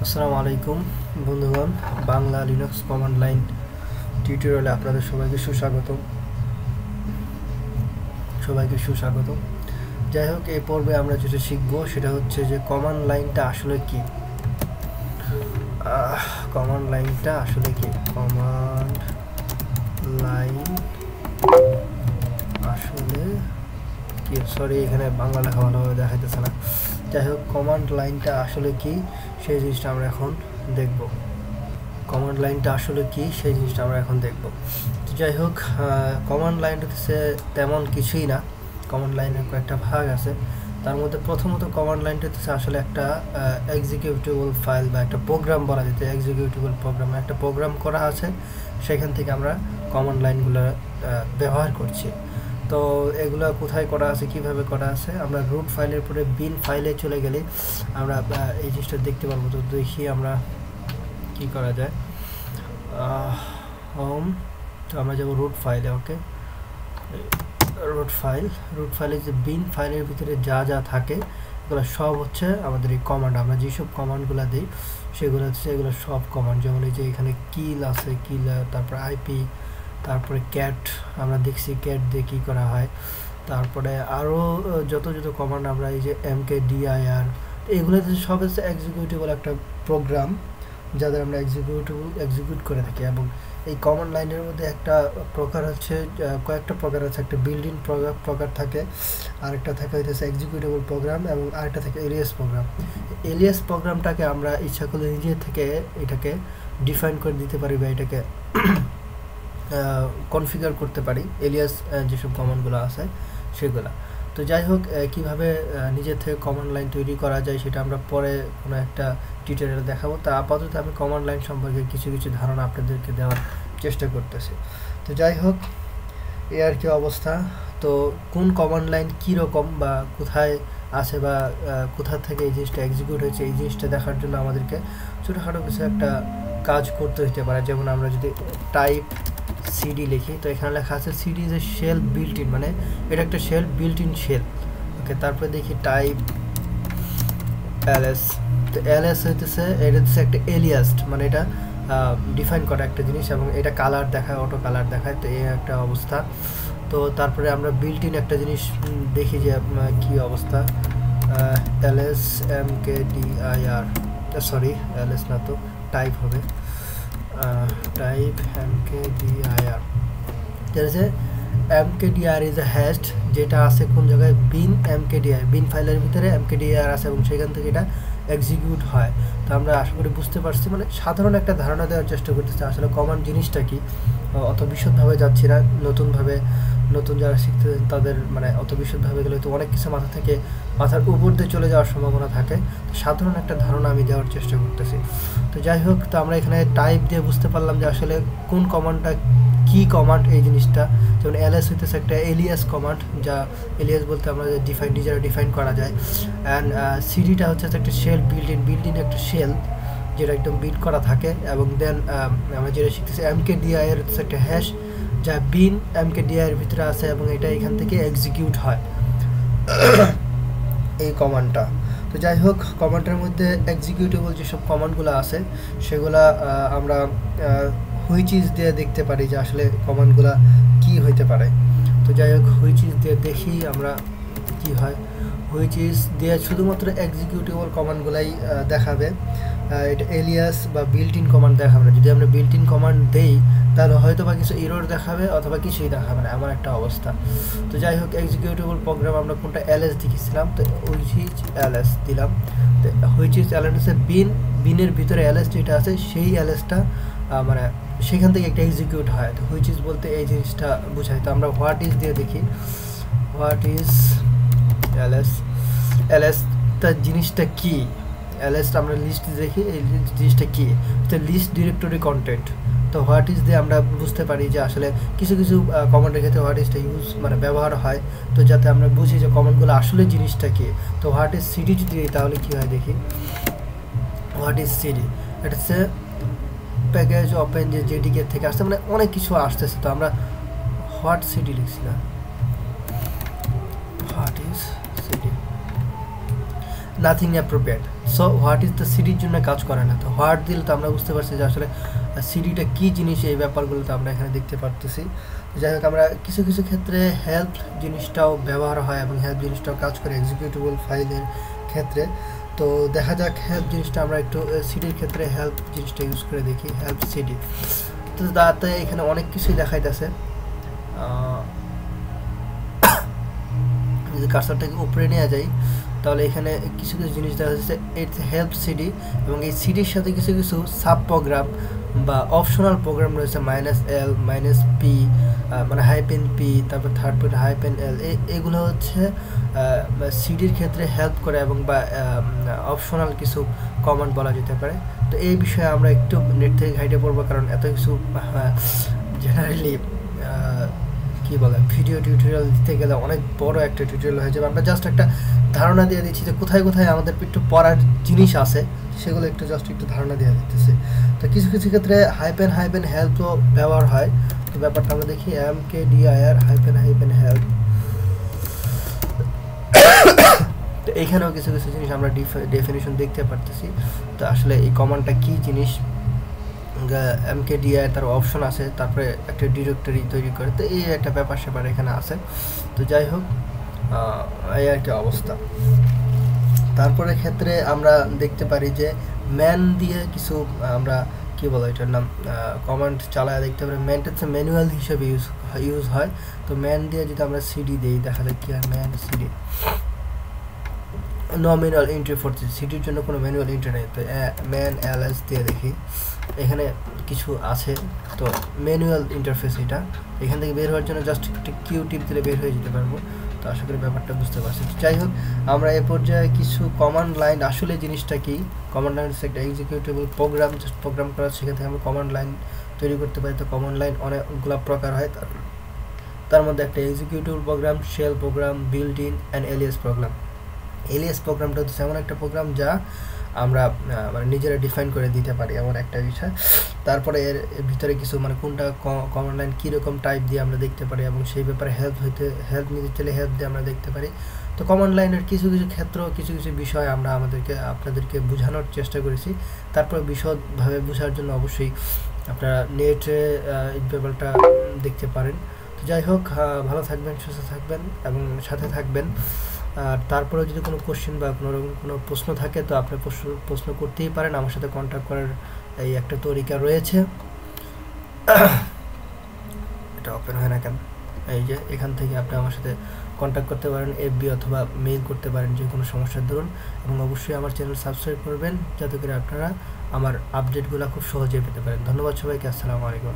আসসালামু আলাইকুম বন্ধুগণ, বাংলা লিনাক্স কমান্ড লাইন টিউটোরিয়ালে আপনাদের সবাইকে সুস্বাগত। যাই হোক, এই পর্বে আমরা যেটা শিখবো সেটা হচ্ছে যে কমান্ড লাইনটা আসলে কি। কমান্ড লাইন আসলে কি, সরি এখানে বাংলা লেখা ভালোভাবে দেখাইতেছে না। যাই হোক, কমান্ড লাইনটা আসলে কি সেই জিনিসটা আমরা এখন দেখব। তো যাই হোক, কমান্ড লাইন হচ্ছে তেমন কিছুই না। কমান্ড লাইনের কয়েকটা ভাগ আছে। তার মধ্যে প্রথমত কমান্ড লাইনটা হচ্ছে আসলে একটা এক্সিকিউটেবল ফাইল বা একটা প্রোগ্রাম বলা যেতে। এক্সিকিউটেবল প্রোগ্রাম, একটা প্রোগ্রাম করা আছে, সেখান থেকে আমরা কমান্ড লাইনগুলো ব্যবহার করছি। তো এগুলো কোথায় করা আছে, কিভাবে করা আছে, আমরা রুট ফাইলের পরে বিন ফাইলে চলে গেলে আমরা এই জিনিসটা দেখতে পারবো। তো দেখি আমরা কি করা যায়। হোম, তো আমরা যাবো রুট ফাইলে। ওকে, রুট ফাইলে যে বিন ফাইলের ভিতরে যা যা থাকে এগুলো সব হচ্ছে আমাদের এই কমান্ড। আমরা যেসব কমান্ডগুলো দিই সেগুলো হচ্ছে এগুলো সব কমান্ড। যেমন এই যে এখানে কিল আছে, তারপরে আইপি, তারপরে ক্যাট, আমরা দেখছি ক্যাট দিয়ে কী করা হয়। তারপরে আরও যত কমান্ড আমরা এই যে mkdir, এগুলো সব হচ্ছে এক্সিকিউটেবল একটা প্রোগ্রাম যাদের আমরা এক্সিকিউট করে থাকি। এবং এই কমান্ড লাইনের মধ্যে একটা প্রকার হচ্ছে, কয়েকটা প্রকার আছে। একটা বিল্ড ইন প্রকার থাকে, আরেকটা থাকে হইতেছে এক্সিকিউটেবল প্রোগ্রাম, এবং আরেকটা থাকে এলিয়াস প্রোগ্রাম। এলিয়াস প্রোগ্রামটাকে আমরা ইচ্ছা করলে নিজে থেকে এটাকে ডিফাইন করে দিতে পারি বা এটাকে কনফিগার করতে পারি, এলিয়াস যেসব কমান্ডগুলো আছে সেগুলো। তো যাই হোক, কিভাবে নিজের থেকে কমান্ড লাইন তৈরি করা যায় সেটা আমরা পরে কোনো একটা টিউটোরিয়ালে দেখাবো। তা আপাতত আমি কমান্ড লাইন সম্পর্কে কিছু ধারণা আপনাদেরকে দেওয়ার চেষ্টা করতেছি। তো যাই হোক, এই আর কি অবস্থা। তো কোন কমান্ড লাইন কীরকম বা কোথায় আছে বা কোথা থেকে এই জিনিসটা এক্সিকিউট হয়েছে, এই জিনিসটা দেখার জন্য আমাদেরকে ছোটোখাটো কিছু একটা কাজ করতে হতে পারে। যেমন আমরা যদি টাইপ সিডি লিখি, তো এখানে লেখা আছে CD is a shell built in, মানে এটা একটা shell, built in shell. Okay, তারপরে দেখি টাইপ এলএস। তো এলএস হইতেছে, এটা হচ্ছে একটা এলিয়াস, মানে এটা ডিফাইন করা একটা জিনিস, এবং এটা কালার দেখায়, অটো কালার দেখায়। তো এই একটা অবস্থা। তো তারপরে আমরা বিল্ট ইন একটা জিনিস দেখি যে কি অবস্থা। এলএস mkdir, সরি এলএস না, তো টাইপ হবে type mkdir। mkdir is a hash, যেটা আছে কোন জায়গায়, বিন mkdir, বিন ফাইলের ভিতরে mkdir আছে এবং সেখান থেকে এটা এক্সিকিউট হয়। তো আমরা আশা করি বুঝতে পারছি, মানে সাধারণ একটা ধারণা দেওয়ার চেষ্টা করতেছি আসলে কমান্ড জিনিসটা কি। অত বিশদভাবে যাচ্ছি না, নতুন যারা শিখতেছেন তাদের মানে অত বিশদভাবে গেলে তো অনেক কিছু মাথার উপর দিয়ে চলে যাওয়ার সম্ভাবনা থাকে। তো সাধারণ একটা ধারণা আমি দেওয়ার চেষ্টা করতেছি। তো যাই হোক, তো আমরা এখানে টাইপ দিয়ে বুঝতে পারলাম যে আসলে কোন কমান্ডটা কি কমান্ড, এই জিনিসটা। যেমন এলএস হইতেছে একটা এলিয়াস কমান্ড, যা এলিয়াস বলতে আমরা নিজেরা ডিফাইন করা যায়। অ্যান্ড সিডিটা হচ্ছে একটা শেল, বিল্ড ইন একটা শেল যেটা একদম বিল্ড করা থাকে। এবং দেন আমরা যেটা শিখতেছি mkdir হচ্ছে একটা হ্যাশ, যা বিন mkdir এর ভিতরে আছে এবং এটা এখান থেকে এক্সিকিউট হয় এই কমান্ডটা। তো যাই হোক, কমান্ডের মধ্যে এক্সিকিউটেবল যেসব কমান্ডগুলো আছে সেগুলা আমরা হুইচ ইজ দিয়ে দেখতে পারি যে আসলে কমান্ডগুলা কি হইতে পারে। তো যাই হোক, হুইচ ইজ দিয়ে দেখি আমরা কি হয়। হুইচ ইজ দিয়ে শুধুমাত্র এক্সিকিউটেবল কমান্ডগুলাই দেখাবে, এটা এলিয়াস বা বিল্ট ইন কমান্ড দেখাবে না। যদি আমরা বিল্ট ইন কমান্ড দেই তাহলে হয়তো বা কিছু এরর দেখাবে অথবা কিছুই দেখাবে না, এমন একটা অবস্থা। তো যাই হোক, এক্সিকিউটেবল প্রোগ্রাম আমরা কোনটা এলএস দেখেছিলাম, তো হুইচ ইজ এলএস দিলাম। তো হুইচ ইজ এলএস হচ্ছে বিনের ভিতরে এলএস যেটা আছে সেই এলএসটা মানে সেখান থেকে একটা এক্সিকিউট হয়। তো হুইচ ইজ বলতে এই জিনিসটা বোঝায়। তো আমরা হোয়াট ইজ দিয়ে দেখি, হোয়াট ইজ এলএস তার জিনিসটা কি। এলএস আমরা লিস্ট দেখি, এই জিনিসটা কি, লিস্ট ডিরেক্টরি কন্টেন্ট। তো হোয়াট ইজ দিয়ে আমরা বুঝতে পারি যে আসলে কিছু কমান্ডের ক্ষেত্রে হোয়াট ইজটা মানে ব্যবহার হয়, তো যাতে আমরা বুঝি যে কমান্ডগুলো আসলে জিনিসটা কি। তো হোয়াট ইজ সিডি যদি তাহলে কী হয় দেখি। হোয়াট ইজ সিডি, এটা হচ্ছে প্যাকেজ ওপেন, যে জেডিকে থেকে আসছে, মানে অনেক কিছু আসতেছে। তো আমরা হোয়াট সিডি লিখছি না, what is CD, nothing appropriate. So what is the সিডির জন্য কাজ করে না। তো হোয়াট দিলে তো আমরা বুঝতে পারছি যে আসলে সিডিটা কী জিনিস, এই ব্যাপারগুলো তো আমরা এখানে দেখতে পারতেছি। যাই হোক, আমরা কিছু কিছু ক্ষেত্রে হেল্প জিনিসটাও ব্যবহার হয় এবং হেল্প জিনিসটাও কাজ করে এক্সিকিউটেবল ফাইলের ক্ষেত্রে। তো দেখা যাক হেল্প জিনিসটা আমরা একটু সিডির ক্ষেত্রে হেল্প জিনিসটা ইউজ করে দেখি, হেল্প সিডি। তো তাতে এখানে অনেক কিছুই দেখাইতেছে। যদি কার্সারটাকে উপরে নিয়ে যাই তাহলে এখানে কিছু কিছু জিনিস দেখা যাচ্ছে। ইটস হেল্প সিডি, এবং এই সিডির সাথে কিছু কিছু সাব প্রোগ্রাম বা অপশনাল প্রোগ্রাম রয়েছে, -l -p মানে -p, তারপর -l। এগুলো হচ্ছে সিডির ক্ষেত্রে হেল্প করে এবং বা অপশনাল কিছু কমান্ড বলা যেতে পারে। তো এই বিষয়ে আমরা একটু নেট থেকে ঘাইটে পড়বো, কারণ এত কিছু জেনারেলি কী বলে ভিডিও টিউটোরিয়াল দিতে গেলে অনেক বড় একটা টিউটোরিয়াল হয়ে যাবে। আমরা জাস্ট একটা ধারণা দিয়ে দিচ্ছি যে কোথায় কোথায় আমাদের একটু পড়ার জিনিস আছে, সেগুলো একটু জাস্ট একটু ধারণা দিয়ে দিতেছি। তো কিছু কিছু ক্ষেত্রে হাইপেন হেল্পও ব্যবহার হয়। তো ব্যাপারটা আমরা দেখি, mkdir -help। তো এইখানেও কিছু কিছু জিনিস আমরা ডেফিনিশন দেখতে পারতেছি। তো আসলে এই কমান্ডটা কী জিনিস, mkdir তার অপশন আছে, তারপরে একটা ডিরেক্টরি তৈরি করে। তো এই একটা ব্যাপার স্যাপার এখানে আছে। তো যাই হোক, এই আর কি অবস্থা। তারপরে ক্ষেত্রে আমরা দেখতে পারি যে ম্যান দিয়ে কিছু আমরা কি বলে এটার নাম কমান্ড চালায় দেখতে পারি। ম্যানটা হচ্ছে ম্যানুয়াল হিসেবে ইউজ হয়। তো ম্যান দিয়ে যদি আমরা সিডি দিই, দেখা যায় কি হয়, man CD no manual entry for সিডির জন্য কোনো ম্যানুয়াল এন্ট্রি নেই। তো ম্যান ls দিয়ে দেখি, এখানে কিছু আছে। তো ম্যানুয়াল ইন্টারফেস এটা, এখান থেকে বের হওয়ার জন্য জাস্ট একটা কিউ টিপ দিলে বের হয়ে যেতে পারবো। তো আশা করি ব্যাপারটা বুঝতে পারছি। যাই হোক, আমরা এ পর্যায়ে কিছু কমান্ড লাইন, আসলে জিনিসটা কি, কমান্ড লাইন হচ্ছে একটা এক্সিকিউটেবল প্রোগ্রাম, জাস্ট প্রোগ্রাম করা, সেখান থেকে আমরা কমান্ড লাইন তৈরি করতে পারি। তো কমান্ড লাইন অনেকগুলো প্রকার হয়, তার মধ্যে একটা executable program, shell program, built in and alias program. Alias প্রোগ্রামটা হচ্ছে এমন একটা প্রোগ্রাম যা আমরা মানে নিজেরা ডিফাইন করে দিতে পারি, এমন একটা বিষয়। তারপরে এর ভিতরে কিছু মানে কোনটা কমান্ড লাইন কীরকম টাইপ দিয়ে আমরা দেখতে পারি, এবং সেই ব্যাপারে হেল্প নিতে চাইলে হেল্প দিয়ে আমরা দেখতে পারি। তো কমান্ড লাইনের কিছু কিছু ক্ষেত্র, কিছু কিছু বিষয় আমরা আপনাদেরকে বোঝানোর চেষ্টা করেছি। তারপর বিশদভাবে বোঝার জন্য অবশ্যই আপনারা নেটে এই ব্যাপারটা দেখতে পারেন। তো যাই হোক, ভালো থাকবেন, সুস্থ থাকবেন এবং সাথে থাকবেন। আর তারপরে যদি কোনো কোশ্চেন বা কোনো প্রশ্ন থাকে, তো আপনি প্রশ্ন করতেই পারেন। আমার সাথে কন্ট্যাক্ট করার এই একটা তরিকা রয়েছে। এটা ওপেন হয় না কেন? এই যে এখান থেকে আপনি আমার সাথে কন্ট্যাক্ট করতে পারেন, এফবি অথবা মেইল করতে পারেন যে কোনো সমস্যার দরুন। এবং অবশ্যই আমার চ্যানেল সাবস্ক্রাইব করবেন, যাতে করে আপনারা আমার আপডেটগুলো খুব সহজেই পেতে পারেন। ধন্যবাদ সবাইকে। আসসালামু আলাইকুম।